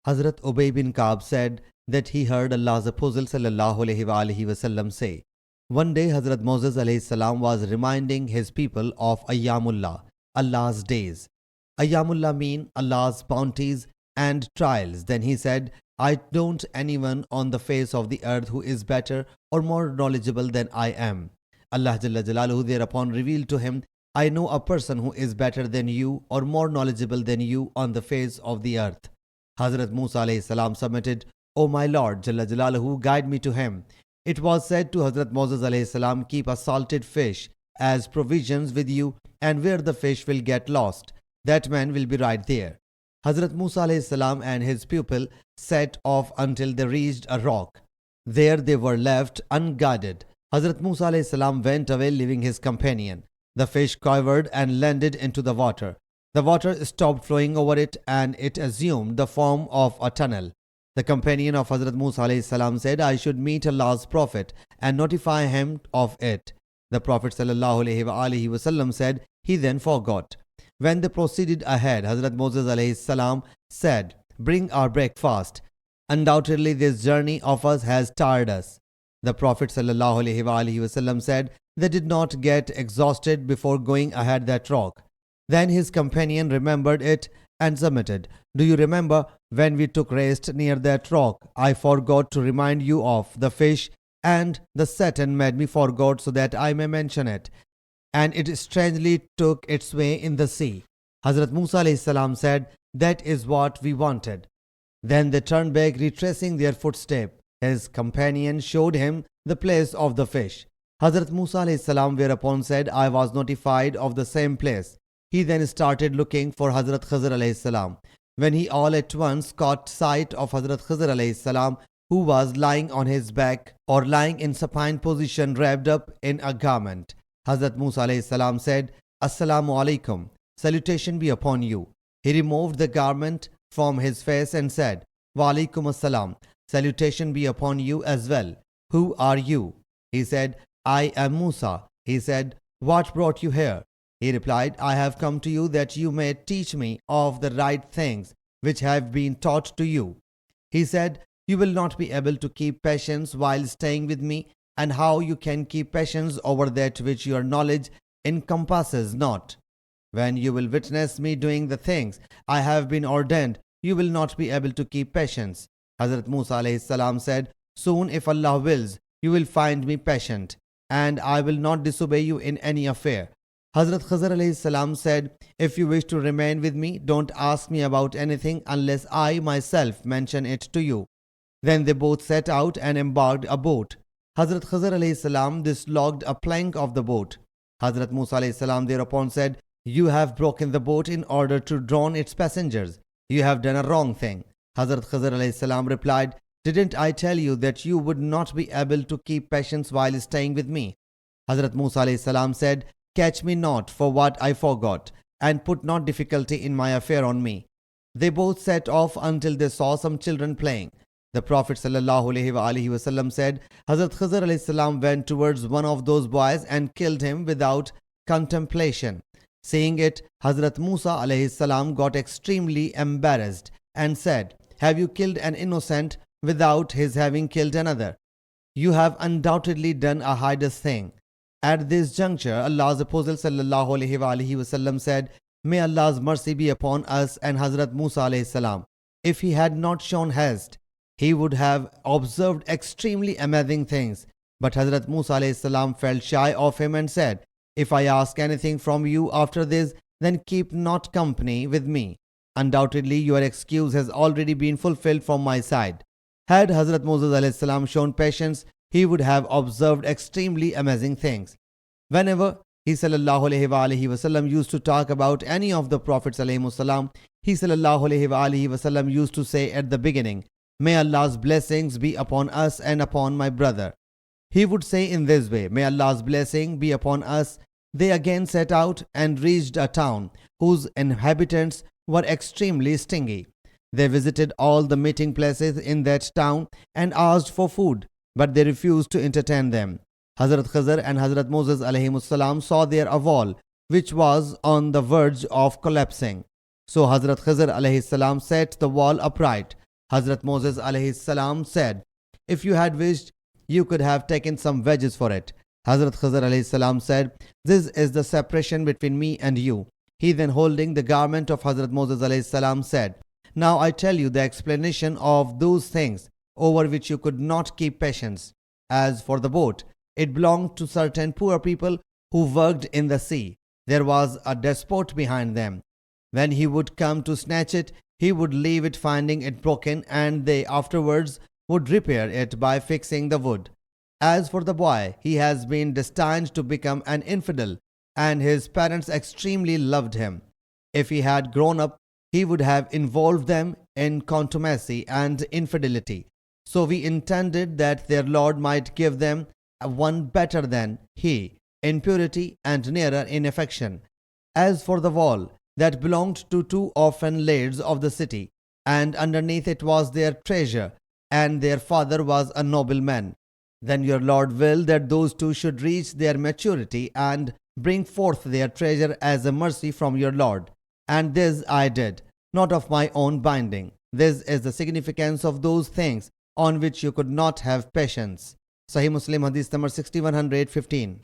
Hazrat Ubay bin Ka'b said that he heard Allah's Apostle ﷺ say, one day Hazrat Moses ﷺ was reminding his people of Ayyamullah, Allah's days. Ayyamullah mean Allah's bounties and trials. Then he said, I don't anyone on the face of the earth who is better or more knowledgeable than I am. Allah Jalla Jalaluhu thereupon revealed to him, I know a person who is better than you or more knowledgeable than you on the face of the earth. Hazrat Musa alayhi salam submitted, O my Lord Jalla Jalaluhu, guide me to him. It was said to Hazrat Moses alayhi salam, keep a salted fish as provisions with you, and where the fish will get lost, that man will be right there. Hazrat Musa alayhi salam and his pupil set off until they reached a rock. There they were left unguarded. Hazrat Musa alayhi salam went away leaving his companion. The fish quivered and landed into the water. The water stopped flowing over it and it assumed the form of a tunnel. The companion of Hazrat Musa alayhi salam said, I should meet Allah's Prophet and notify him of it. The Prophet ﷺ said, he then forgot. When they proceeded ahead, Hazrat Moses alayhi salam said, bring our breakfast. Undoubtedly this journey of us has tired us. The Prophet ﷺ said, they did not get exhausted before going ahead that rock. Then his companion remembered it and submitted, do you remember when we took rest near that rock? I forgot to remind you of the fish, and the Satan made me forget so that I may mention it. And it strangely took its way in the sea. Hazrat Musa alayhi salam said, that is what we wanted. Then they turned back, retracing their footsteps. His companion showed him the place of the fish. Hazrat Musa alayhi salam whereupon said, I was notified of the same place. He then started looking for Hazrat Khizr alayhi salam. When he all at once caught sight of Hazrat Khizr alayhi salam, who was lying on his back or lying in supine position wrapped up in a garment. Hazrat Musa alayhi salam said, Assalamu alaikum, salutation be upon you. He removed the garment from his face and said, Wa alaikum assalam, salutation be upon you as well. Who are you? He said, I am Musa. He said, what brought you here? He replied, I have come to you that you may teach me of the right things which have been taught to you. He said, you will not be able to keep patience while staying with me, and how you can keep patience over that which your knowledge encompasses not. When you will witness me doing the things I have been ordained, you will not be able to keep patience. Hazrat Musa alayhi salam said, soon if Allah wills, you will find me patient, and I will not disobey you in any affair. Hazrat Khizr alayhi salam said, if you wish to remain with me, don't ask me about anything unless I myself mention it to you. Then they both set out and embarked a boat. Hazrat Khizr alayhi salam dislodged a plank of the boat. Hazrat Musa alayhi salam thereupon said, you have broken the boat in order to drown its passengers. You have done a wrong thing. Hazrat Khizr alayhi salam replied, didn't I tell you that you would not be able to keep patience while staying with me? Hazrat Musa alayhi salam said, catch me not for what I forgot, and put not difficulty in my affair on me. They both set off until they saw some children playing. The Prophet ﷺ said, Hazrat Khizr alayhi salam went towards one of those boys and killed him without contemplation. Seeing it, Hazrat Musa alayhi salam got extremely embarrassed and said, have you killed an innocent without his having killed another? You have undoubtedly done a heinous thing. At this juncture, Allah's Apostle ﷺ said, may Allah's mercy be upon us and Hazrat Musa alayhi salam. If he had not shown haste, he would have observed extremely amazing things. But Hazrat Musa alayhi salam felt shy of him and said, if I ask anything from you after this, then keep not company with me. Undoubtedly your excuse has already been fulfilled from my side. Had Hazrat Moses alayhi salam shown patience, he would have observed extremely amazing things. Whenever he ﷺ used to talk about any of the Prophets ﷺ, he ﷺ used to say at the beginning, may Allah's blessings be upon us and upon my brother. He would say in this way, may Allah's blessing be upon us. They again set out and reached a town whose inhabitants were extremely stingy. They visited all the meeting places in that town and asked for food, but they refused to entertain them. Hazrat Khizr and Hazrat Moses ﷺ saw there a wall which was on the verge of collapsing. So Hazrat Khizr ﷺ set the wall upright. Hazrat Moses alayhi salam said, "If you had wished, you could have taken some wedges for it." Hazrat Khizr alayhi salam said, "This is the separation between me and you." He then, holding the garment of Hazrat Moses alayhi salam, said, "Now I tell you the explanation of those things over which you could not keep patience. As for the boat, it belonged to certain poor people who worked in the sea. There was a despot behind them. When he would come to snatch it, he would leave it finding it broken, and they afterwards would repair it by fixing the wood. As for the boy, he has been destined to become an infidel, and his parents extremely loved him. If he had grown up, he would have involved them in contumacy and infidelity. So we intended that their Lord might give them one better than he, in purity and nearer in affection. As for the wall, that belonged to two orphan ladies of the city, and underneath it was their treasure, and their father was a nobleman. Then your Lord willed that those two should reach their maturity and bring forth their treasure as a mercy from your Lord. And this I did, not of my own binding. This is the significance of those things on which you could not have patience." Sahih Muslim Hadith number 6115.